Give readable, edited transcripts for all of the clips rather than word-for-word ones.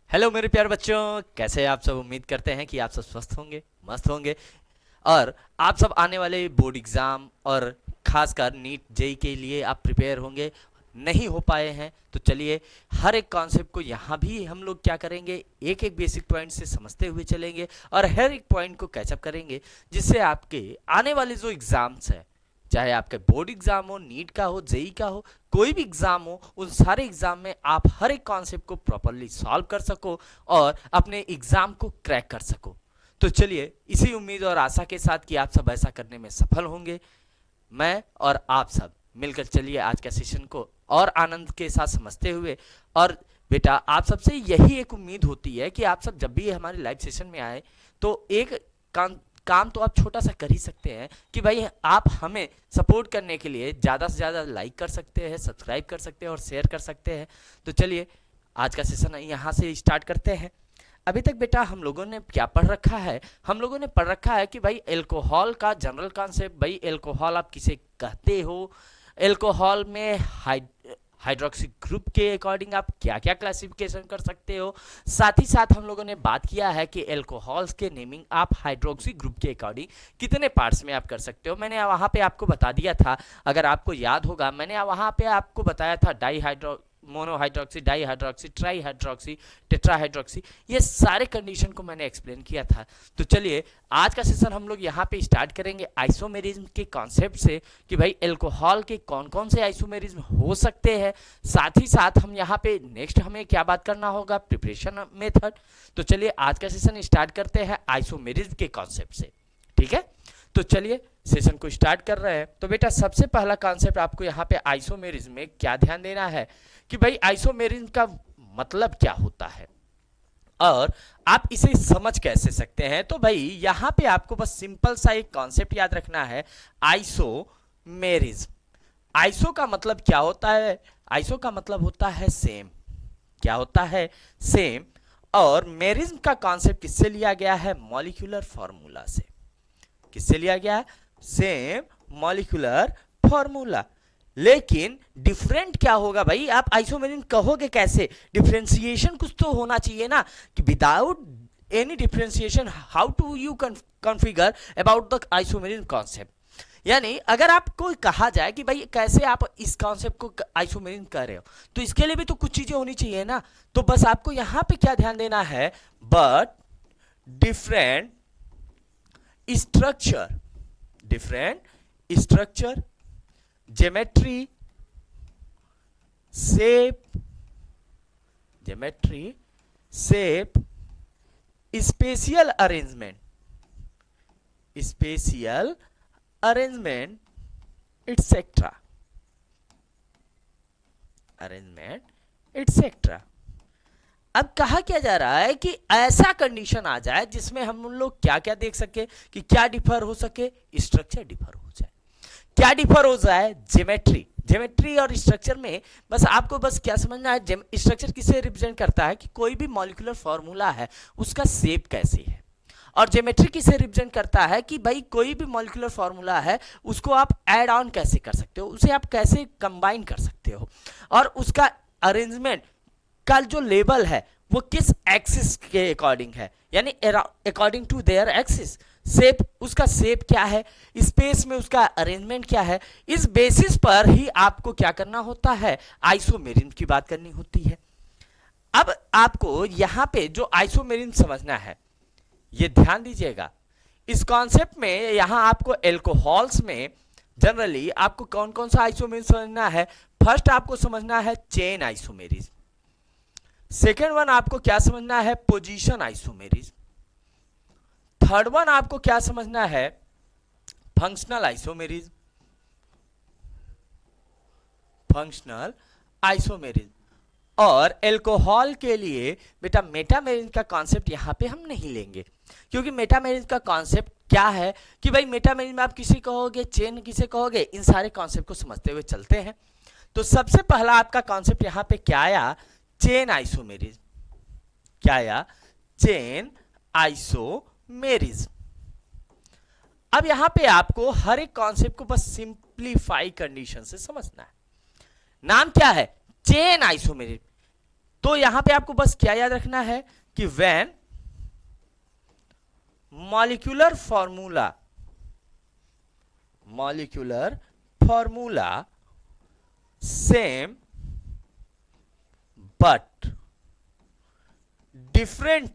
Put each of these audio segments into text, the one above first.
Hello मेरे प्यारे बच्चों, कैसे हैं आप सब। उम्मीद करते हैं कि आप सब स्वस्थ होंगे, मस्त होंगे और आप सब आने वाले बोर्ड एग्ज़ाम और खासकर नीट जेई के लिए आप प्रिपेयर होंगे। नहीं हो पाए हैं तो चलिए हर एक कॉन्सेप्ट को यहाँ भी हम लोग क्या करेंगे, एक एक बेसिक पॉइंट से समझते हुए चलेंगे और हर एक पॉइंट को कैचअप करेंगे, जिससे आपके आने वाले जो एग्ज़ाम्स हैं, चाहे आपके बोर्ड एग्जाम हो, नीट का हो, जेई का हो, कोई भी एग्जाम हो, उन सारे एग्जाम में आप हर एक कॉन्सेप्ट को प्रॉपरली सॉल्व कर सको और अपने एग्जाम को क्रैक कर सको। तो चलिए इसी उम्मीद और आशा के साथ कि आप सब ऐसा करने में सफल होंगे, मैं और आप सब मिलकर चलिए आज का सेशन को और आनंद के साथ समझते हुए। और बेटा आप सबसे यही एक उम्मीद होती है कि आप सब जब भी हमारे लाइव सेशन में आए तो एक काम तो आप छोटा सा कर ही सकते हैं कि भाई आप हमें सपोर्ट करने के लिए ज़्यादा से ज़्यादा लाइक कर सकते हैं, सब्सक्राइब कर सकते हैं और शेयर कर सकते हैं। तो चलिए आज का सेशन यहाँ से स्टार्ट करते हैं। अभी तक बेटा हम लोगों ने क्या पढ़ रखा है, हम लोगों ने पढ़ रखा है कि भाई अल्कोहल का जनरल कॉन्सेप्ट, भाई अल्कोहल आप किसे कहते हो, अल्कोहल में हाइड्रोक्सी ग्रुप के अकॉर्डिंग आप क्या क्या क्लासिफिकेशन कर सकते हो। साथ ही साथ हम लोगों ने बात किया है कि अल्कोहल्स के नेमिंग आप हाइड्रोक्सी ग्रुप के अकॉर्डिंग कितने पार्ट्स में आप कर सकते हो। मैंने वहाँ पे आपको बता दिया था, अगर आपको याद होगा, मैंने वहाँ पे आपको बताया था di monohydroxy, di hydroxy, tri hydroxy, tetrahydroxy, ये सारे कंडीशन को मैंने एक्सप्लेन किया था। तो चलिए आज का सेशन हम लोग यहाँ पे स्टार्ट करेंगे आइसोमेरिज्म के कॉन्सेप्ट से कि भाई अल्कोहल के कौन कौन से आइसोमेरिज्म हो सकते हैं। साथ ही साथ हम यहाँ पे नेक्स्ट हमें क्या बात करना होगा, प्रिपरेशन मेथड। तो चलिए आज का सेशन स्टार्ट करते हैं आइसोमेरिज्म के कॉन्सेप्ट से, ठीक है। तो चलिए सेशन को स्टार्ट कर रहे हैं। तो बेटा सबसे पहला कॉन्सेप्ट आपको यहाँ पे आइसोमेरिज्म में क्या ध्यान देना है कि भाई आइसोमेरिज्म का मतलब क्या होता है और आप इसे समझ कैसे सकते हैं। तो भाई यहां पे आपको बस सिंपल सा एक कॉन्सेप्ट याद रखना है, आइसोमेरिज्म। आइसो का मतलब क्या होता है, आइसो का मतलब होता है सेम। क्या होता है, सेम। और मेरिज्म का कॉन्सेप्ट किससे लिया गया है, मॉलिक्यूलर फॉर्मूला से। किससे लिया गया है, सेम मॉलिक्यूलर फॉर्मूला। लेकिन डिफरेंट क्या होगा भाई, आप आइसोमेरिज्म कहोगे कैसे, डिफरेंशिएशन कुछ तो होना चाहिए ना, कि without any differentiation how to you configure about the isomerism concept. यानी अगर आपको कहा जाए कि भाई कैसे आप इस कॉन्सेप्ट को आइसोमेरिज्म कर रहे हो, तो इसके लिए भी तो कुछ चीजें होनी चाहिए ना। तो बस आपको यहां पे क्या ध्यान देना है, but different structure, different structure, geometry, shape, geometry, shape, spatial arrangement, spatial arrangement, etcetera, arrangement etcetera. अब कहा क्या जा रहा है कि ऐसा कंडीशन आ जाए जिसमें हम लोग क्या क्या देख सके, कि क्या डिफर हो सके, स्ट्रक्चर डिफर हो जाए। क्या डिफर हो जाए, ज्योमेट्री। ज्योमेट्री और स्ट्रक्चर में बस आपको बस क्या समझना है, स्ट्रक्चर किसे रिप्रेजेंट करता है, कि कोई भी मॉलिक्यूलर फॉर्मूला है उसका शेप कैसे है। और ज्योमेट्री किसे रिप्रेजेंट करता है, कि भाई कोई भी मॉलिक्यूलर फॉर्मूला है उसको आप ऐड ऑन कैसे कर सकते हो, उसे आप कैसे कंबाइन कर सकते हो, और उसका अरेंजमेंट का जो लेवल है वो किस एक्सिस के अकॉर्डिंग है, यानी according to their axis. Shape, उसका शेप क्या है, स्पेस में उसका अरेंजमेंट क्या है, इस बेसिस पर ही आपको क्या करना होता है, आइसोमेरिज्म की बात करनी होती है। अब आपको यहां पे जो आइसोमेरिज्म समझना है, ये ध्यान दीजिएगा इस कॉन्सेप्ट में। यहां आपको एल्कोहल्स में जनरली आपको कौन कौन सा आइसोमेरिज्म समझना है। फर्स्ट आपको समझना है चेन आइसोमेरिज्म, सेकेंड वन आपको क्या समझना है, पोजीशन आइसोमेरिज्म, थर्ड वन आपको क्या समझना है, फंक्शनल आइसोमेरिज्म, फंक्शनल आइसोमेरिज्म। और अल्कोहल के लिए बेटा मेटामेरिज्म का कॉन्सेप्ट यहां पे हम नहीं लेंगे, क्योंकि मेटामेरिज्म का कॉन्सेप्ट क्या है कि भाई मेटामेरिज्म आप किसे कहोगे, चेन किसे कहोगे, इन सारे कॉन्सेप्ट को समझते हुए चलते हैं। तो सबसे पहला आपका कॉन्सेप्ट यहां पे क्या आया, चेन आइसोमेरिज्म। क्या आया, चेन आइसोमेरिज्म। अब यहां पे आपको हर एक कॉन्सेप्ट को बस सिंप्लीफाई कंडीशन से समझना है। नाम क्या है, चेन आइसोमेरिज्म। तो यहां पे आपको बस क्या याद रखना है कि when molecular formula same but different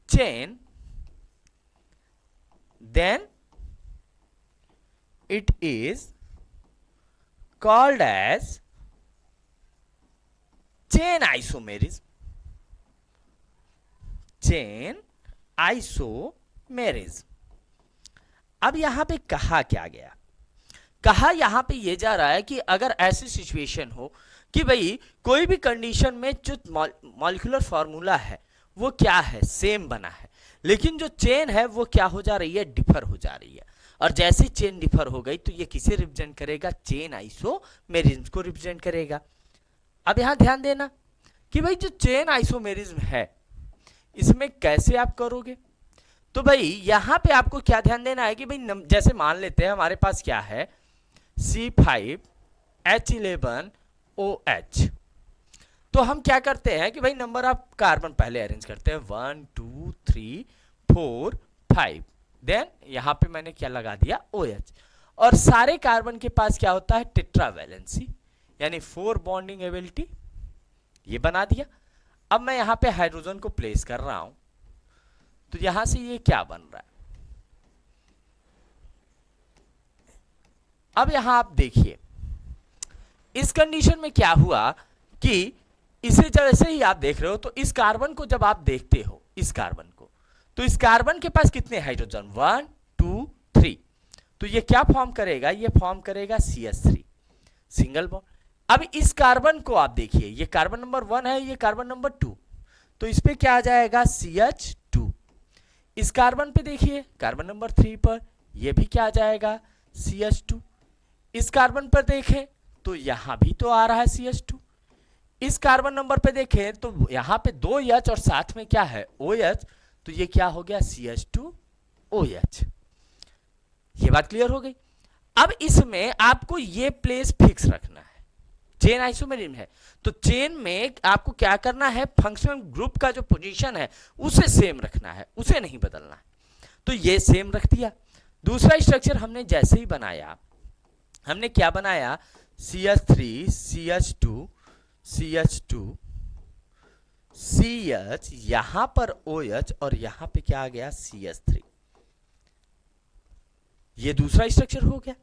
chain, then it is called as chain isomerism. अब यहां पे कहा क्या गया? कहा यहां पे ये जा रहा है कि अगर ऐसी सिचुएशन हो कि भाई कोई भी कंडीशन में जो मॉलिक्यूलर फॉर्मूला है वो क्या है, सेम बना है, लेकिन जो चेन है वो क्या हो जा रही है, डिफर हो जा रही है। और जैसे चेन डिफर हो गई तो ये किसे रिप्रेजेंट करेगा, चेन आइसोमेरिज्म को रिप्रेजेंट करेगा। अब यहां ध्यान देना कि भाई जो चेन आइसोमेरिज्म है इसमें कैसे आप करोगे। तो भाई यहां पे आपको क्या ध्यान देना है कि भाई जैसे मान लेते हैं हमारे पास क्या है, C5H11OH। तो हम क्या करते हैं कि भाई नंबर ऑफ कार्बन पहले अरेंज करते हैं, 1 2 3 4 5, देन यहां पे मैंने क्या लगा दिया, OH। और सारे कार्बन के पास क्या होता है, टेट्रावैलेंसी, यानी 4 बॉन्डिंग एबिलिटी, ये बना दिया। अब मैं यहां पे हाइड्रोजन को प्लेस कर रहा हूं, तो यहां से ये क्या बन रहा है। अब यहां आप देखिए इस कंडीशन में क्या हुआ कि इसे जैसे ही आप देख रहे हो, तो इस कार्बन को जब आप देखते हो, इस कार्बन को, तो इस कार्बन के पास कितने हाइड्रोजन, 1 2 3, तो ये क्या फॉर्म करेगा, ये फॉर्म करेगा CH3 सिंगल बॉन्ड। अब इस कार्बन को आप देखिए, ये कार्बन नंबर 1 है, ये कार्बन नंबर 2, तो इस पे क्या आ जाएगा, CH2। इस कार्बन पे देखिए कार्बन नंबर 3 पर, ये भी क्या आ जाएगा, CH2। इस कार्बन पर देखें तो यहां भी तो आ रहा है CH2। इस कार्बन नंबर पे देखें तो यहां पे 2 H और साथ में क्या है, OH, तो ये क्या हो गया, CH2OH। ये बात क्लियर हो गई। अब इसमें आपको ये प्लेस फिक्स रखना है, चेन आइसोमेरिज्म है तो चेन में आपको क्या करना है, फंक्शनल ग्रुप का जो पोजीशन है उसे सेम रखना है, उसे नहीं बदलना है। तो ये सेम रख दिया। दूसरा स्ट्रक्चर हमने जैसे ही बनाया, हमने क्या बनाया, CH3 CH2 CH2 CH, यहां पर OH और यहां पे क्या आ गया, CH3। ये दूसरा स्ट्रक्चर हो गया।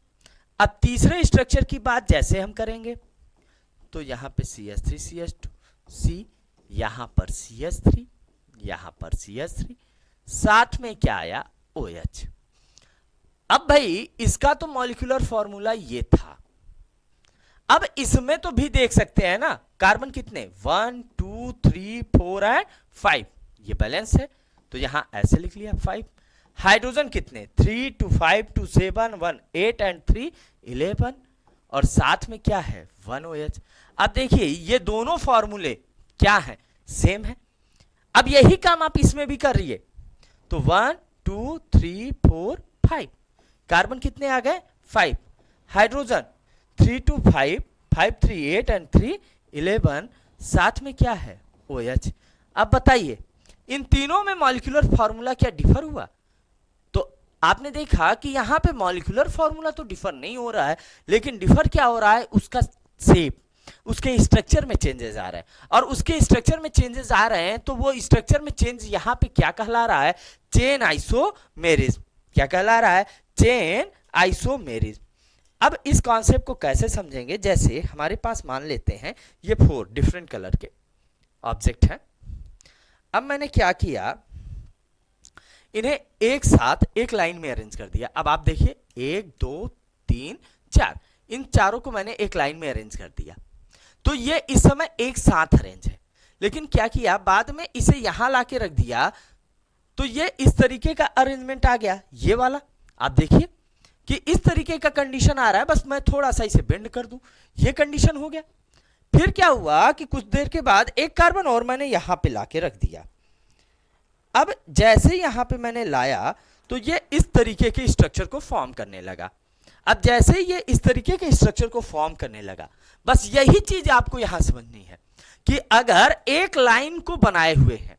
अब तीसरे स्ट्रक्चर की बात जैसे हम करेंगे, तो यहां पे CH3 CH2 C, यहां पर CH3, यहां पर CH3, साथ में क्या आया, OH। अब भाई इसका तो मॉलिक्यूलर फॉर्मूला ये था। अब इसमें तो भी देख सकते हैं ना, कार्बन कितने, 1 2 3 4 एंड 5, ये बैलेंस है, तो यहां ऐसे लिख लिया 5। हाइड्रोजन कितने, 3 2 5 2 7 1 8 एंड 3 11, और साथ में क्या है, 1 OH। अब देखिए ये दोनों फॉर्मूले क्या हैं, सेम है। अब यही काम आप इसमें भी कर रही है, तो 1 2 3 4 5, कार्बन कितने आ गए, 5, हाइड्रोजन 3 2 5 5 3 8 एंड 3 11, साथ में क्या है, OH। अब बताइए इन तीनों में मॉलिक्यूलर फॉर्मूला क्या डिफर हुआ, तो आपने देखा कि यहां पे मॉलिक्यूलर फॉर्मूला तो डिफर नहीं हो रहा है, लेकिन डिफर क्या हो रहा है, उसका शेप, उसके स्ट्रक्चर में चेंजेस आ रहे हैं। और उसके स्ट्रक्चर में चेंजेस आ रहे हैं तो वो स्ट्रक्चर में चेंज यहां पे क्या कहला रहा है, चेन आइसोमेरिज्म। क्या कहला रहा है, चेन आइसोमेरिज्म। अब इस कॉन्सेप्ट को कैसे समझेंगे, जैसे हमारे पास मान लेते हैं ये 4 डिफरेंट कलर के ऑब्जेक्ट हैं। अब मैंने क्या किया, इन्हें एक साथ एक लाइन में अरेंज कर दिया। अब आप देखिए 1 2 3 4, इन चारों को मैंने एक लाइन में अरेंज कर दिया। तो ये इस समय एक साथ अरेंज है, लेकिन क्या किया, बाद में इसे यहां लाके रख दिया, तो ये इस तरीके का अरेंजमेंट आ गया, ये वाला। आप देखिए कि इस तरीके का कंडीशन आ रहा है, बस मैं थोड़ा सा इसे बेंड कर दूं, ये कंडीशन हो गया। फिर क्या हुआ कि कुछ देर के बाद एक कार्बन और मैंने यहां पे लाके रख दिया। अब जैसे यहां पे मैंने लाया तो ये इस तरीके के स्ट्रक्चर को फॉर्म करने लगा। अब जैसे ही ये इस तरीके के स्ट्रक्चर को फॉर्म करने लगा, बस यही चीज आपको यहां समझनी है कि अगर एक लाइन को बनाए हुए हैं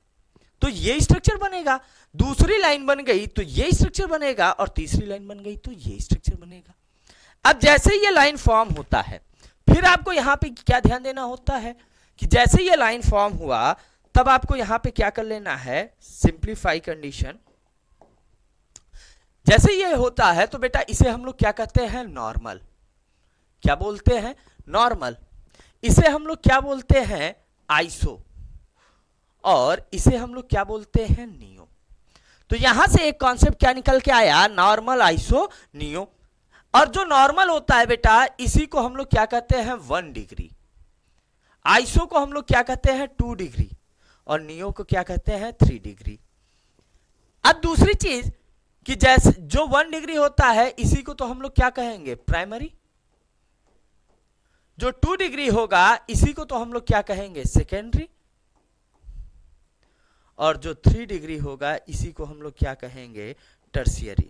तो ये स्ट्रक्चर बनेगा, दूसरी लाइन बन गई तो ये स्ट्रक्चर बनेगा, और तीसरी लाइन बन गई तो ये स्ट्रक्चर बनेगा। अब जैसे ये लाइन फॉर्म होता है, फिर आपको यहां पे क्या ध्यान देना होता है कि जैसे ये लाइन फॉर्म हुआ तब आपको यहां पे क्या कर लेना है, सिंप्लीफाई कंडीशन। जैसे ये होता है तो बेटा इसे हम लोग क्या कहते हैं, नॉर्मल। क्या बोलते हैं, नॉर्मल। इसे हम लोग क्या बोलते हैं, आइसो, और इसे हम लोग क्या बोलते हैं, नियो। तो यहां से एक कॉन्सेप्ट क्या निकल के आया, नॉर्मल, आइसो, नियो। और जो नॉर्मल होता है बेटा इसी को हम लोग क्या कहते हैं, 1 डिग्री। आइसो को हम लोग क्या कहते हैं, 2 डिग्री, और नियो को क्या कहते हैं, 3 डिग्री। अब दूसरी चीज कि जैसे जो 1 डिग्री होता है इसी को तो हम लोग क्या कहेंगे, प्राइमरी। जो 2 डिग्री होगा इसी को तो हम लोग क्या कहेंगे, सेकेंडरी। और जो 3 डिग्री होगा इसी को हम लोग क्या कहेंगे, टर्शियरी।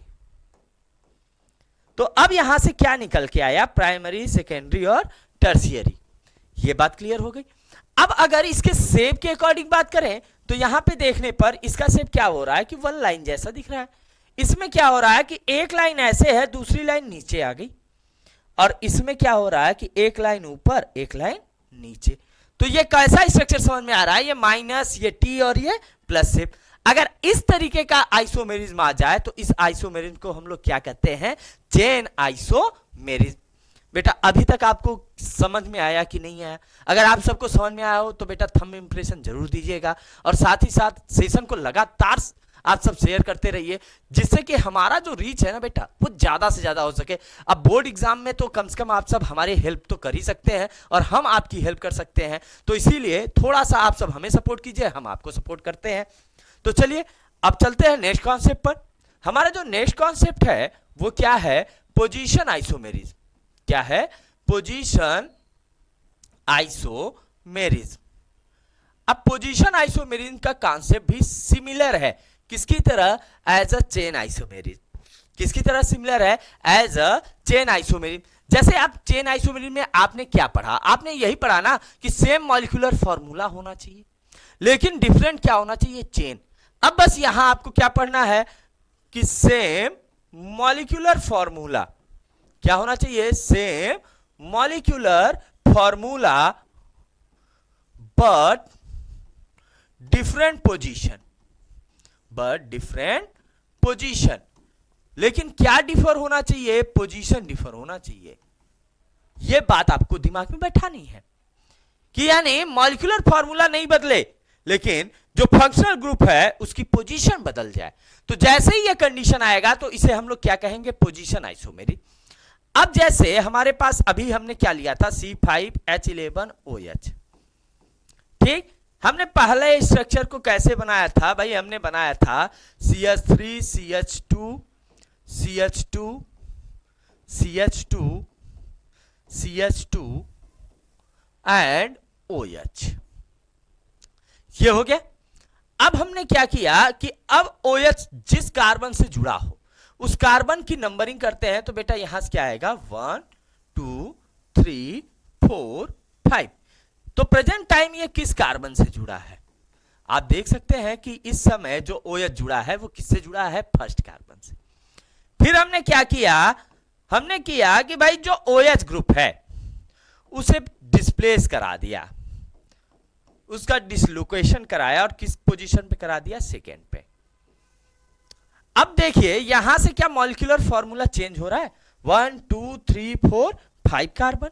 तो अब यहां से क्या निकल के आया, प्राइमरी, सेकेंडरी और टर्शियरी। ये बात क्लियर हो गई। अब अगर इसके शेप के अकॉर्डिंग बात करें तो यहां पे देखने पर इसका शेप क्या हो रहा है कि 1 लाइन जैसा दिख रहा है। इसमें क्या हो रहा है कि एक लाइन ऐसे है, दूसरी लाइन नीचे आ गई, और इसमें क्या हो रहा है कि एक लाइन ऊपर, एक लाइन नीचे। तो ये कैसा स्ट्रक्चर समझ में आ रहा है, ये माइनस, ये टी और ये प्लस शेप। अगर इस तरीके का आइसोमेरिज्म आ जाए तो इस आइसोमेरिज्म को हम लोग क्या कहते हैं, चेन आइसोमेरिज्म। बेटा अभी तक आपको समझ में आया कि नहीं आया? अगर आप सबको समझ में आया हो तो बेटा थंब इंप्रेशन जरूर दीजिएगा, और साथ ही साथ सेशन को लगातार आप सब शेयर करते रहिए, जिससे कि हमारा जो रीच है ना बेटा वो ज्यादा से ज्यादा हो सके। अब बोर्ड एग्जाम में तो कम से कम आप सब हमारी हेल्प तो कर ही सकते हैं, और हम आपकी हेल्प कर सकते हैं, तो इसीलिए थोड़ा सा आप सब हमें सपोर्ट कीजिए, हम आपको सपोर्ट करते हैं। तो चलिए अब चलते हैं नेक्स्ट कॉन्सेप्ट पर। हमारा जो नेक्स्ट कॉन्सेप्ट है वो क्या है, पोजीशन आइसोमेरिज्म। क्या है, पोजीशन आइसोमेरिज्म। अब पोजीशन आइसोमेरिज्म का कॉन्सेप्ट भी सिमिलर है, किसकी तरह, एज अ चेन आइसोमेरिज्म। किसकी तरह सिमिलर है, एज अ चेन आइसोमेरिज्म। जैसे आप चेन आइसोमेरिज्म में आपने क्या पढ़ा, आपने यही पढ़ा ना कि सेम मॉलिक्यूलर फॉर्मूला होना चाहिए, लेकिन डिफरेंट क्या होना चाहिए, चेन। अब बस यहां आपको क्या पढ़ना है कि सेम मॉलिक्यूलर फॉर्मूला क्या होना चाहिए, same molecular formula but different position, but different position. लेकिन क्या डिफर होना चाहिए, पोजीशन डिफर होना चाहिए। यह बात आपको दिमाग में बैठानी है कि यानी मॉलिक्यूलर फॉर्मूला नहीं बदले, लेकिन जो फंक्शनल ग्रुप है उसकी पोजीशन बदल जाए। तो जैसे ही यह कंडीशन आएगा तो इसे हम लोग क्या कहेंगे, पोजीशन आइसोमेरिज्म। अब जैसे हमारे पास अभी हमने क्या लिया था, C5H11OH। ठीक, हमने पहले स्ट्रक्चर को कैसे बनाया था भाई, हमने बनाया था CH3 CH2 CH2 CH2 CH2 and OH। ये हो गया। अब हमने क्या किया कि अब OH जिस कार्बन से जुड़ा हो उस कार्बन की नंबरिंग करते हैं, तो बेटा यहां से क्या आएगा, 1 2 3 4 5। तो प्रेजेंट टाइम ये किस कार्बन से जुड़ा है, आप देख सकते हैं कि इस समय जो OH जुड़ा है वो किससे जुड़ा है, फर्स्ट कार्बन से। फिर हमने क्या किया, हमने किया कि भाई जो OH ग्रुप है उसे डिस्प्लेस करा दिया, उसका डिसलोकेशन कराया, और किस पोजीशन पे करा दिया, सेकेंड पे। अब देखिए यहां से क्या मॉलिक्यूलर फॉर्मूला चेंज हो रहा है, 1 2 3 4 5 कार्बन।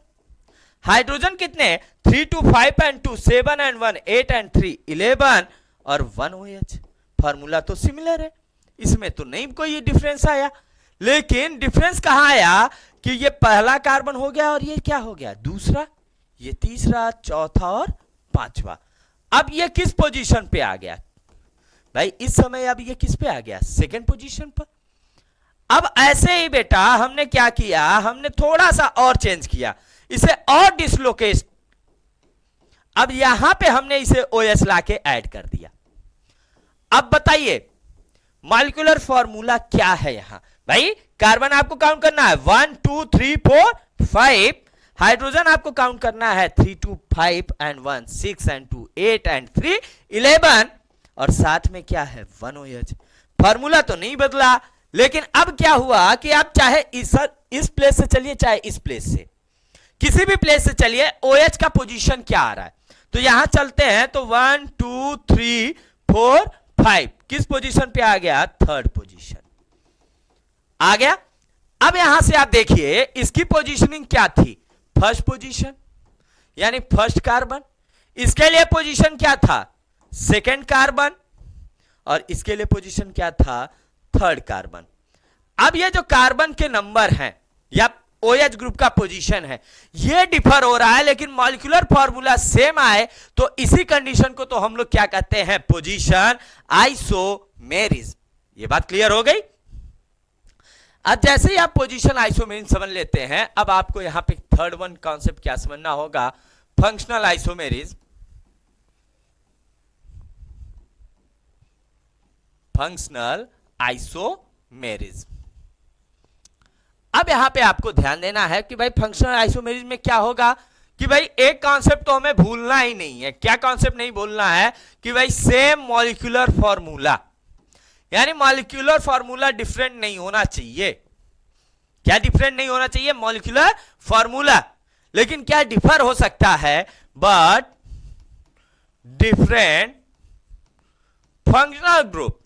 हाइड्रोजन कितने, 3 2 5 एंड 2 7 एंड 1 8 एंड 3 11 और 1 OH। फॉर्मूला तो सिमिलर है, इसमें तो नहीं कोई डिफरेंस आया। लेकिन डिफरेंस कहां आया कि ये पहला कार्बन हो गया और ये क्या हो गया, दूसरा, ये तीसरा, चौथा और पांचवा। अब ये किस पोजीशन पे आ गया भाई, इस समय अब ये किस पे आ गया, सेकंड पोजीशन पर। अब ऐसे ही बेटा हमने क्या किया, हमने थोड़ा सा और चेंज किया, इसे और डिसलोकेट। अब यहां पे हमने इसे OH लाके ऐड कर दिया। अब बताइए मॉलिक्यूलर फॉर्मूला क्या है यहां, भाई कार्बन आपको काउंट करना है 1 2 3 4 5, हाइड्रोजन आपको काउंट करना है 3 2 5 एंड 1 6 एंड 2 8 एंड 3 11, और साथ में क्या है 1 OH। फार्मूला तो नहीं बदला, लेकिन अब क्या हुआ कि आप चाहे इस प्लेस से चलिए चाहे इस प्लेस से, किसी भी प्लेस से चलिए, OH का पोजीशन क्या आ रहा है, तो यहां चलते हैं तो 1 2 3 4 5 किस पोजीशन पे आ गया, थर्ड पोजीशन आ गया। अब यहां से आप देखिए इसकी पोजीशनिंग क्या थी, फर्स्ट पोजीशन यानी फर्स्ट कार्बन, इसके लिए पोजीशन क्या था, सेकेंड कार्बन, और इसके लिए पोजीशन क्या था, थर्ड कार्बन। अब ये जो कार्बन के नंबर हैं या OH ग्रुप का पोजीशन है ये डिफर हो रहा है, लेकिन मॉलिक्यूलर फॉर्मूला सेम आए तो इसी कंडीशन को तो हम लोग क्या कहते हैं, पोजीशन आइसोमेरिज्म। ये बात क्लियर हो गई। अब जैसे ही आप पोजीशन आइसोमेरिज्म समझ लेते हैं, अब आपको यहां पे थर्ड वन कॉन्सेप्ट क्या समझना होगा, फंक्शनल आइसोमेरिज्म। Functional isomerism. अब यहां पे आपको ध्यान देना है कि भाई फंक्शनल आइसोमेरिज्म में क्या होगा कि भाई एक कॉन्सेप्ट तो हमें भूलना ही नहीं है। क्या कॉन्सेप्ट नहीं भूलना है कि भाई सेम मॉलिक्यूलर फॉर्मूला, यानी मॉलिक्यूलर फॉर्मूला डिफरेंट नहीं होना चाहिए। क्या डिफरेंट नहीं होना चाहिए, मॉलिक्यूलर फॉर्मूला, लेकिन क्या डिफर हो सकता है, but different functional group,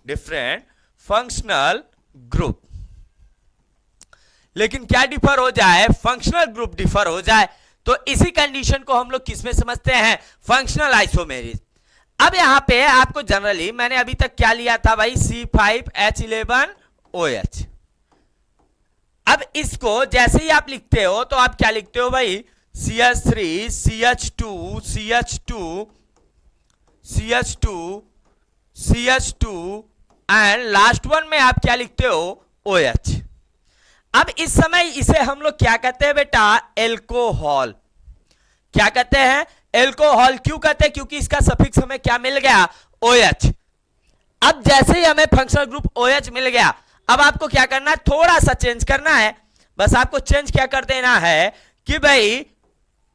different functional group. लेकिन क्या डिफर हो जाए, फंक्शनल ग्रुप डिफर हो जाए, तो इसी कंडीशन को हम लोग किसमें समझते हैं, फंक्शनल आइसोमेरिज्म। अब यहां पे आपको जनरली मैंने अभी तक क्या लिया था भाई, C5H11OH। अब इसको जैसे ही आप लिखते हो तो आप क्या लिखते हो भाई, CH3 CH2 CH2 CH2 CH2 and last one में आप क्या लिखते हो, OH। अब इस समय इसे हम लोग क्या कहते हैं बेटा, एल्कोहल। क्या कहते हैं, एल्कोहल। क्यों कहते हैं, क्योंकि इसका सफिक्स हमें क्या मिल गया, OH। अब जैसे ही हमें फंक्शनल ग्रुप OH मिल गया, अब आपको क्या करना है, थोड़ा सा चेंज करना है। बस आपको चेंज क्या कर देना है कि भाई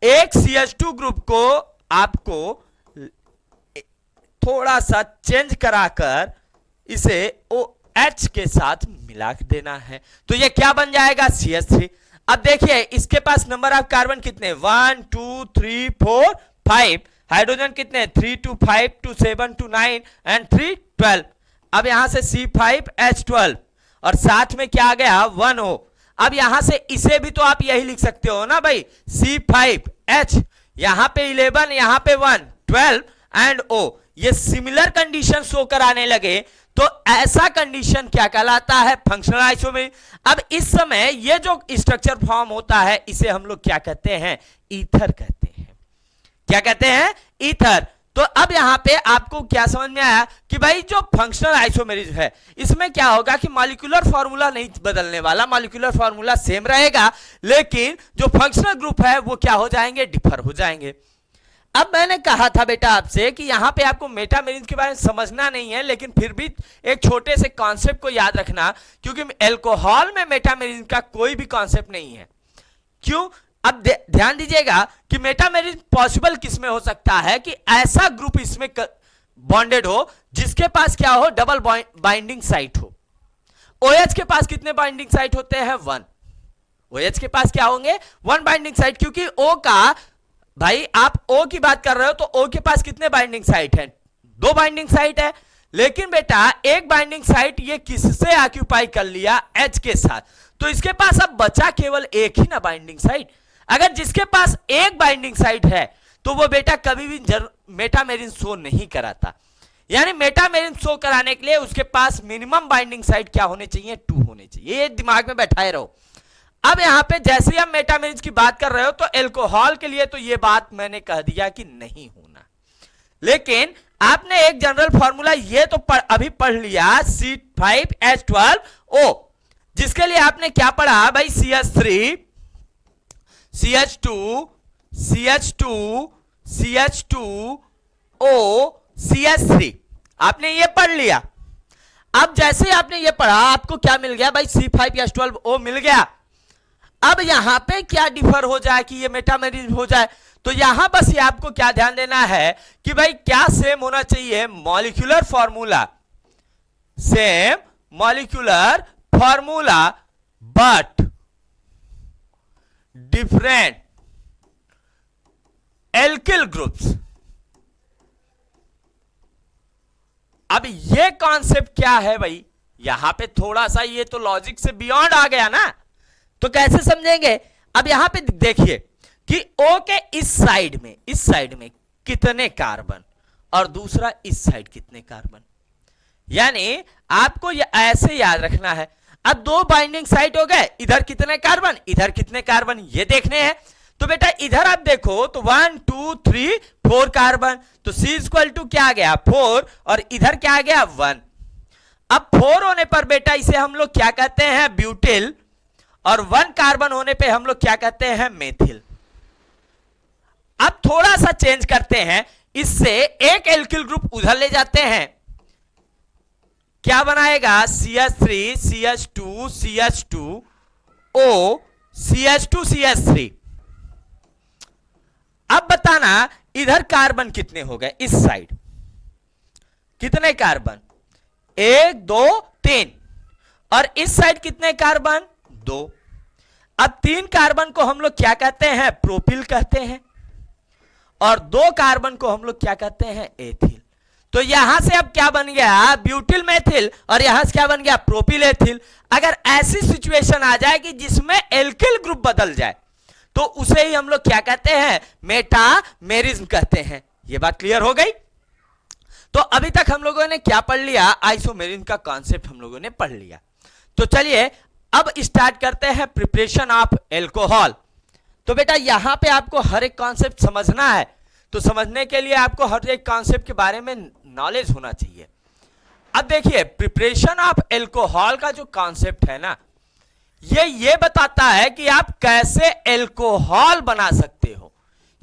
एक CH2 ग्रुप को आपको थोड़ा सा चेंज कराकर इसे OH के साथ मिला देना है, तो ये क्या बन जाएगा, CH3। अब देखिए इसके पास नंबर ऑफ कार्बन कितने, 1 2 3 4 5, हाइड्रोजन कितने, 3 2 5 2 7 2 9 एंड 3 12। अब यहां से C5H12 और साथ में क्या आ गया, 1O। अब यहां से इसे भी तो आप यही लिख सकते हो ना भाई, C5H, यहां पे 11, यहां पे 1, 12 एंड O। ये सिमिलर कंडीशन शो कराने लगे तो ऐसा कंडीशन क्या कहलाता है, फंक्शनल आइसोमेरिज्म। अब इस समय ये जो स्ट्रक्चर फॉर्म होता है इसे हम लोग क्या कहते हैं, ईथर कहते हैं। क्या कहते हैं, ईथर। तो अब यहां पे आपको क्या समझ में आया कि भाई जो फंक्शनल आइसोमेरिज्म है इसमें क्या होगा कि मॉलिक्यूलर फॉर्मूला नहीं बदलने वाला, मॉलिक्यूलर फॉर्मूला सेम रहेगा, लेकिन जो फंक्शनल ग्रुप है वो क्या हो जाएंगे, डिफर हो जाएंगे। अब मैंने कहा था बेटा आपसे कि यहां पे आपको मेटामेरिज्म के बारे में समझना नहीं है, लेकिन फिर भी एक छोटे से कॉन्सेप्ट को याद रखना, क्योंकि अल्कोहल में मेटामेरिज्म का कोई भी कॉन्सेप्ट नहीं है। क्यों, अब ध्यान दीजिएगा कि मेटामेरिज्म पॉसिबल किसमें हो सकता है कि ऐसा ग्रुप इसमें बॉन्डेड हो जिसके पास क्या हो, डबल बाइंडिंग साइट हो। OH के पास कितने बाइंडिंग साइट होते हैं, 1। OH के पास क्या होंगे, 1 बाइंडिंग साइट, क्योंकि O का, भाई आप O की बात कर रहे हो तो O के पास कितने बाइंडिंग साइट हैं, 2 बाइंडिंग साइट है। लेकिन बेटा एक बाइंडिंग साइट ये किससे ऑक्यूपाई कर लिया, H के साथ, तो इसके पास अब बचा केवल एक ही ना बाइंडिंग साइट। अगर जिसके पास एक बाइंडिंग साइट है तो वो बेटा कभी भी मेटामेरिज्म शो नहीं कराता, यानी मेटामेरिज्म शो कराने के लिए उसके पास मिनिमम बाइंडिंग साइट क्या होने चाहिए, 2 होने चाहिए। ये दिमाग में बैठाए रहो। अब यहां पे जैसे ही हम मेटामेरिज्म की बात कर रहे हो तो अल्कोहल के लिए तो ये बात मैंने कह दिया कि नहीं होना, लेकिन आपने एक जनरल फॉर्मूला ये तो अभी पढ़ लिया, C5H12O, जिसके लिए आपने क्या पढ़ा भाई, CH3 CH2 CH2 CH2O CH3, आपने ये पढ़ लिया। अब जैसे ही आपने ये पढ़ा आपको क्या मिल गया भाई, C5H12O मिल गया। अब यहां पे क्या डिफर हो जाए कि ये मेटामेरिज्म हो जाए, तो यहां बस ये आपको क्या ध्यान देना है कि भाई क्या सेम होना चाहिए, molecular formula, same molecular formula but different alkyl groups. अब ये कॉन्सेप्ट क्या है भाई, यहां पे थोड़ा सा ये तो लॉजिक से बियॉन्ड आ गया ना, तो कैसे समझेंगे। अब यहां पे देखिए कि O के इस साइड में कितने कार्बन और दूसरा इस साइड कितने कार्बन, यानी आपको ये ऐसे याद रखना है। अब दो बाइंडिंग साइट हो गए, इधर कितने कार्बन इधर कितने कार्बन ये देखने हैं। तो बेटा इधर आप देखो तो 1 2 3 4 कार्बन, तो C इक्वल टू क्या आ गया 4 और इधर क्या आ गया 1। अब 4 होने पर बेटा इसे हम लोग क्या कहते हैं ब्यूटिल, और 1 कार्बन होने पे हम लोग क्या कहते हैं मेथिल। अब थोड़ा सा चेंज करते हैं, इससे एक एल्किल ग्रुप उधर ले जाते हैं, क्या बनाएगा CH3 CH2 CH2O CH2 CH3। अब बताना इधर कार्बन कितने हो गए, इस साइड कितने कार्बन 1 2 3, और इस साइड कितने कार्बन 2। अब 3 कार्बन को हम लोग क्या कहते हैं प्रोपिल कहते हैं, और 2 कार्बन को हम लोग क्या कहते हैं एथिल। तो यहां से अब क्या बन गया ब्यूटिल मेथिल, और यहां से क्या बन गया प्रोपिल एथिल। अगर ऐसी सिचुएशन आ जाए कि जिसमें एल्किल ग्रुप बदल जाए तो उसे ही हम लोग क्या कहते हैं मेटामेरिज्म कहते हैं। यह बात क्लियर हो गई। तो अभी तक हम लोगों ने क्या पढ़ लिया, आइसोमेरिज्म का कॉन्सेप्ट हम लोगों ने पढ़ लिया। तो चलिए अब स्टार्ट करते हैं प्रिपरेशन ऑफ एल्कोहल। तो बेटा यहां पे आपको हर एक कॉन्सेप्ट समझना है, तो समझने के लिए आपको हर एक कॉन्सेप्ट के बारे में नॉलेज होना चाहिए। अब देखिए प्रिपरेशन ऑफ एल्कोहल का जो कॉन्सेप्ट है ना, ये बताता है कि आप कैसे एल्कोहल बना सकते हो।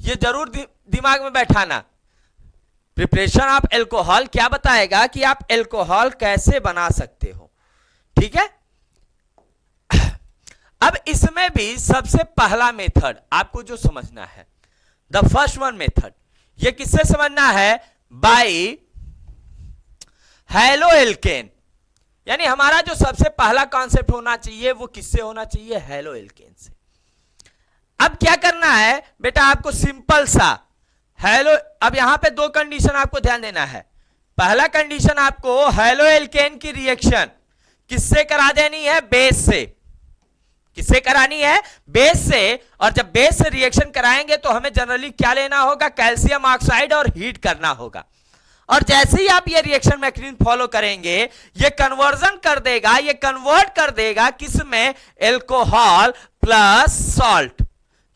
ये जरूर दिमाग में बैठाना। प्रिपरेशन ऑफ एल्कोहल क्या बताएगा कि आप एल्कोहल कैसे बना सकते हो, ठीक है। अब इसमें भी सबसे पहला मेथड आपको जो समझना है, द फर्स्ट वन मेथड, ये किससे समझना है बाय हैलो एल्केन। यानी हमारा जो सबसे पहला कॉन्सेप्ट होना चाहिए वो किससे होना चाहिए, हैलो एल्केन से। अब क्या करना है बेटा, आपको सिंपल सा हैलो, अब यहां पे 2 कंडीशन आपको ध्यान देना है। पहला कंडीशन आपको हैलो एल्केन की रिएक्शन किससे करा देनी है, बेस से। किससे करानी है, बेस से। और जब बेस से रिएक्शन कराएंगे तो हमें जनरली क्या लेना होगा, कैल्शियम ऑक्साइड, और हीट करना होगा। और जैसे ही आप ये रिएक्शन मैकेनिज्म फॉलो करेंगे, ये कन्वर्जन कर देगा, ये कन्वर्ट कर देगा किसमें, एल्कोहल प्लस सॉल्ट।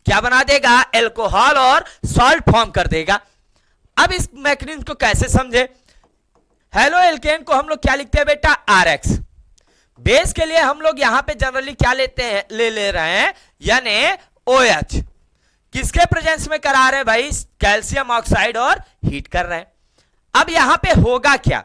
क्या बना देगा, एल्कोहल और सॉल्ट फॉर्म कर देगा। अब इस मैकेनिज्म को कैसे समझे, हेलो एल्केन को हम लोग क्या लिखते हैं बेटा, RX। बेस के लिए हम लोग यहां पे जनरली क्या लेते हैं, ले रहे हैं यानी OH। किसके प्रेजेंस में करा रहे हैं भाई, कैल्शियम ऑक्साइड, और हीट कर रहे हैं। अब यहां पे होगा क्या,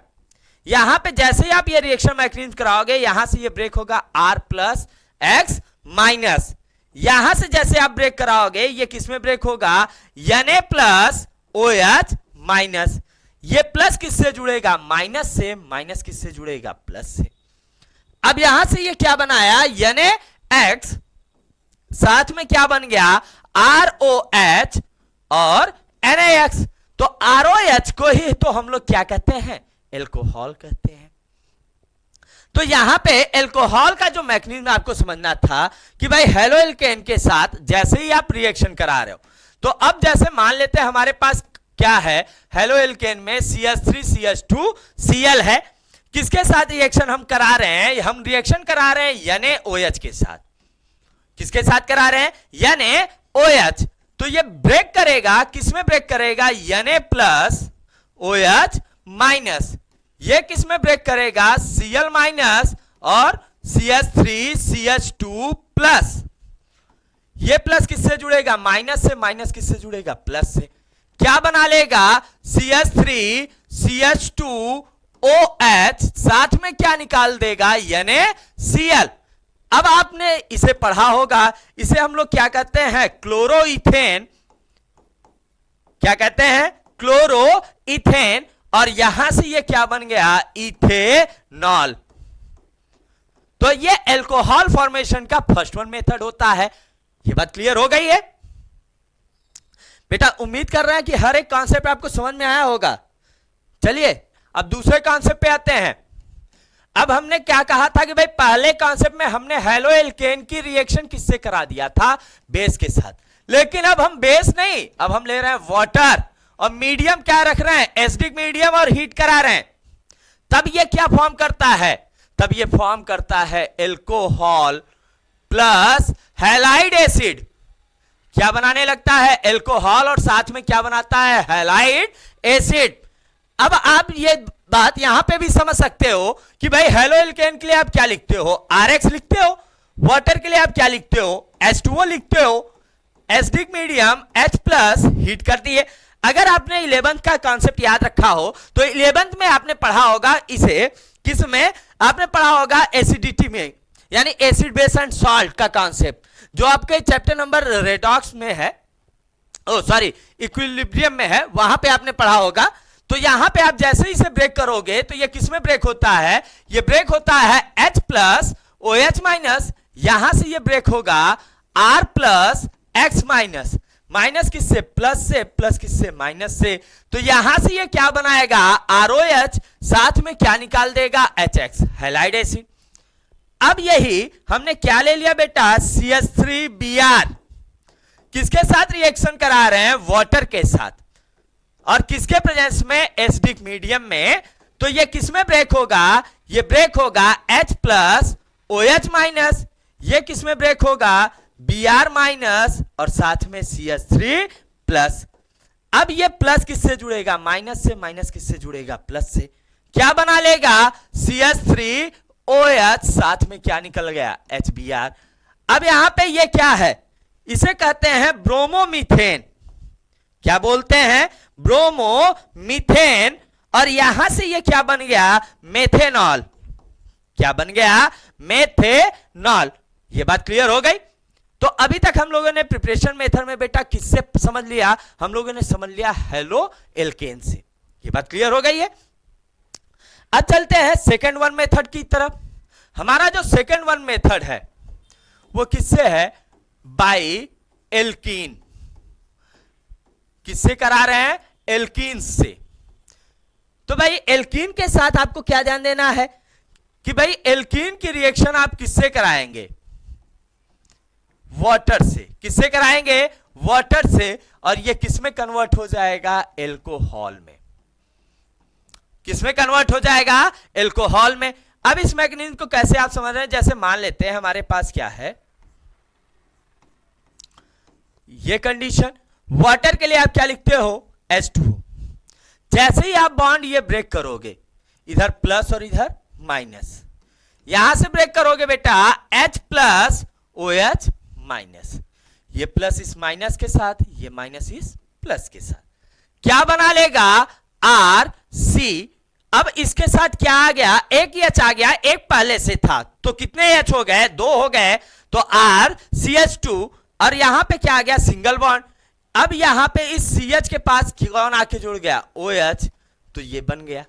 यहां पे जैसे ही आप ये रिएक्शन मैकेनिज्म कराओगे, यहां से ये ब्रेक होगा R प्लस X माइनस। यहां से जैसे आप ब्रेक कराओगे, ये किसमें ब्रेक होगा, Na प्लस OH माइनस। ये प्लस किससे जुड़ेगा, माइनस से। माइनस किससे जुड़ेगा, प्लस से। अब यहां से ये क्या बनाया, NaX, साथ में क्या बन गया, ROH और NaX। तो ROH को ही तो हम लोग क्या कहते हैं, एल्कोहल कहते हैं। तो यहां पे एल्कोहल का जो मैकेनिज्म आपको समझना था कि भाई हेलो एल्केन के साथ जैसे ही आप रिएक्शन करा रहे हो, तो अब जैसे मान लेते हैं हमारे पास क्या है, हेलो एल्केन में CH3 CH2 Cl है। किसके साथ रिएक्शन हम करा रहे हैं, हम रिएक्शन करा रहे हैं NaOH के साथ। किसके साथ करा रहे हैं, NaOH। तो ये ब्रेक करेगा, किसमें ब्रेक करेगा, Na प्लस OH माइनस। ये किसमें ब्रेक करेगा, Cl माइनस और CH3 CH2 प्लस। ये प्लस किससे जुड़ेगा, माइनस से। माइनस किससे जुड़ेगा, प्लस से। क्या बना लेगा, CH3 CH2 OH साथ में क्या निकाल देगा, यानी Cl। अब आपने इसे पढ़ा होगा, इसे हम लोग क्या कहते हैं, क्लोरोइथेन। क्या कहते हैं, क्लोरोइथेन। और यहां से ये क्या बन गया, इथेनॉल। तो ये एल्कोहल फॉर्मेशन का फर्स्ट वन मेथड होता है। ये बात क्लियर हो गई है बेटा? उम्मीद कर रहे हैं कि हर एक कॉन्सेप्ट आपको समझ में आया होगा। चलिए अब दूसरे कॉन्सेप्ट पे आते हैं। अब हमने क्या कहा था कि भाई पहले कॉन्सेप्ट में हमने हेलो एल्केन की रिएक्शन किससे करा दिया था, बेस के साथ। लेकिन अब हम बेस नहीं, अब हम ले रहे हैं वाटर, और मीडियम क्या रख रहे हैं, एसिडिक मीडियम, और हीट करा रहे हैं। तब ये क्या फॉर्म करता है, तब ये फॉर्म करता है एल्कोहल प्लस हैलाइड एसिड। क्या बनाने लगता है, एल्कोहल, और साथ में क्या बनाता है, हैलाइड एसिड। अब आप ये बात यहां पे भी समझ सकते हो कि भाई हेलो एल्केन के लिए आप क्या लिखते हो, RX लिखते हो, वाटर के लिए आप क्या लिखते हो, H2O लिखते हो, acidic medium H plus, heat कर दिए। अगर आपने 11th का कॉन्सेप्ट याद रखा हो तो 11th में आपने पढ़ा होगा इसे, किस में आपने पढ़ा होगा, एसिडिटी में, यानी एसिड बेस एंड सॉल्ट का कॉन्सेप्ट, जो आपके चैप्टर नंबर रेडॉक्स में है, ओ सॉरी इक्विलिब्रियम में है, वहां पे आपने पढ़ा होगा। तो यहां पे आप जैसे ही इसे ब्रेक करोगे तो ये किस में ब्रेक होता है, ये ब्रेक होता है H प्लस OH माइनस, यहां से ये ब्रेक होगा R plus X minus, minus किससे, प्लस से, प्लस किससे, माइनस से। तो यहां से ये क्या बनाएगा, ROH, साथ में क्या निकाल देगा, HX, हैलाइड एसिड। अब यही हमने क्या ले लिया बेटा, CH3Br, किसके साथ रिएक्शन करा रहे हैं, वाटर के साथ, और किसके प्रेजेंस में, एसिडिक मीडियम में। तो ये किस में ब्रेक होगा, ये ब्रेक होगा H प्लस OH माइनस, ये किस में ब्रेक होगा, Br माइनस, और साथ में CH3 प्लस। अब ये प्लस किससे जुड़ेगा, माइनस से, माइनस किससे जुड़ेगा, प्लस से। क्या बना लेगा, CH3OH, साथ में क्या निकल गया, HBr। अब यहां पे ये क्या है, इसे कहते हैं ब्रोमोमीथेन। क्या बोलते हैं, ब्रोमोमीथेन। और यहां से ये क्या बन गया, मेथेनॉल। क्या बन गया, मेथेनॉल। ये बात क्लियर हो गई? तो अभी तक हम लोगों ने प्रिपरेशन मेथड में बेटा किससे समझ लिया, हम लोगों ने समझ लिया हेलो एल्केन से। ये बात क्लियर हो गई है? अब चलते हैं सेकेंड वन मेथड की तरफ। हमारा जो सेकेंड वन मेथड है वो किससे है, बाई एल्कीन। किससे करा रहे हैं, एल्कीन से। तो भाई एल्कीन के साथ आपको क्या ध्यान देना है कि भाई एल्कीन की रिएक्शन आप किससे कराएंगे, वाटर से। किससे कराएंगे, वाटर से। और ये किस में कन्वर्ट हो जाएगा, एल्कोहल में। किस में कन्वर्ट हो जाएगा, एल्कोहल में। अब इस मैकेनिज्म को कैसे आप समझ रहे हैं, जैसे मान लेते हैं हमारे पास क्या है, ये कंडीशन, वाटर के लिए आप क्या लिखते हो, H2O। जैसे ही आप बॉन्ड ये ब्रेक करोगे, इधर प्लस और इधर माइनस, यहां से ब्रेक करोगे बेटा H प्लस OH माइनस, ये प्लस इस माइनस के साथ, ये माइनस इस प्लस के साथ, क्या बना लेगा, RC। अब इसके साथ क्या आ गया, एक ही H आ गया, एक पहले से था, तो कितने H हो गए, 2 हो गए, तो RCH2। और यहां पे क्या आ गया, सिंगल बॉन्ड। अब यहां पे इस CH के पास कौन आके जुड़ गया, OH, तो ये बन गया।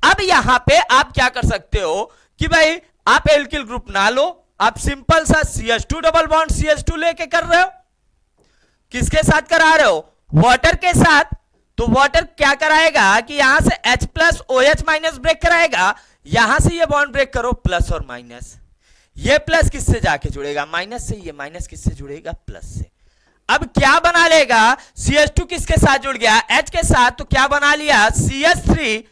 अब यहां पे आप क्या कर सकते हो कि भाई आप एल्किल ग्रुप ना लो, आप सिंपल सा CH2 डबल बॉन्ड CH2 लेके कर रहे हो। किसके साथ करा रहे हो, वाटर के साथ। तो वाटर क्या कराएगा कि यहां से H plus OH minus break कराएगा, यहां से ये बॉन्ड ब्रेक करो, प्लस और माइनस, ये प्लस किससे जाके जुड़ेगा, माइनस से, ये माइनस किससे जुड़ेगा, प्लस से। अब क्या बना लेगा, CH2 किसके साथ जुड़ गया, H के साथ, तो क्या बना लिया, CH3।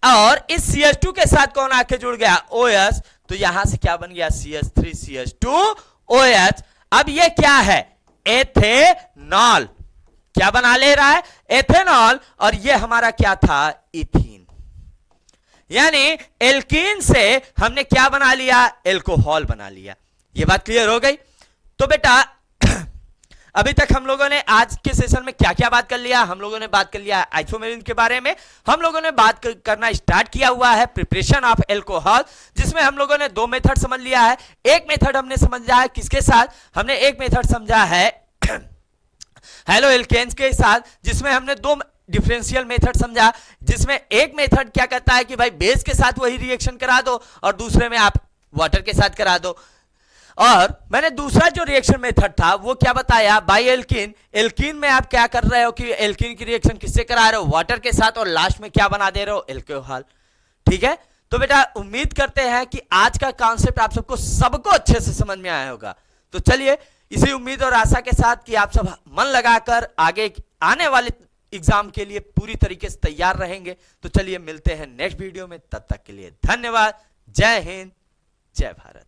और इस CH2 के साथ कौन आके जुड़ गया, OH, तो यहां से क्या बन गया, CH3 CH2 OH। अब ये क्या है, एथेनॉल। क्या बना ले रहा है, एथेनॉल। और ये हमारा क्या था, इथीन। यानी एल्कीन से हमने क्या बना लिया, एल्कोहल बना लिया। ये बात क्लियर हो गई? तो बेटा अभी तक हम लोगों ने आज के सेशन में क्या क्या बात कर लिया? हम लोगों ने बात कर लिया आइसोमेरिन के बारे में। हम लोगों ने बात करना स्टार्ट किया हुआ है प्रिपरेशन ऑफ एल्कोहल, जिसमें हम लोगों ने दो मेथड समझ लिया है। एक मेथड हमने समझा है किसके साथ? हमने एक मेथड समझा है हेलो एल्केन्स के साथ, जिसमें हमने दो डिफरेंशियल मेथड समझा, जिसमें एक मेथड क्या कहता है कि भाई बेस के साथ वही रिएक्शन करा दो और दूसरे में आप वाटर के साथ करा दो। और मैंने दूसरा जो रिएक्शन मेथड था वो क्या बताया? By alkene. एल्कीन में आप क्या कर रहे हो कि एल्कीन की रिएक्शन किससे करा रहे हो? वाटर के साथ, और लास्ट में क्या बना दे रहे हो? एल्कोहल। ठीक है, तो बेटा उम्मीद करते हैं कि आज का कॉन्सेप्ट आप सबको अच्छे से समझ में आया होगा। तो चलिए इसी उम्मीद और आशा के साथ कि आप सब मन लगाकर आगे आने वाले एग्जाम के लिए पूरी तरीके से तैयार रहेंगे। तो चलिए मिलते हैं नेक्स्ट वीडियो में, तब तक के लिए धन्यवाद। जय हिंद, जय भारत।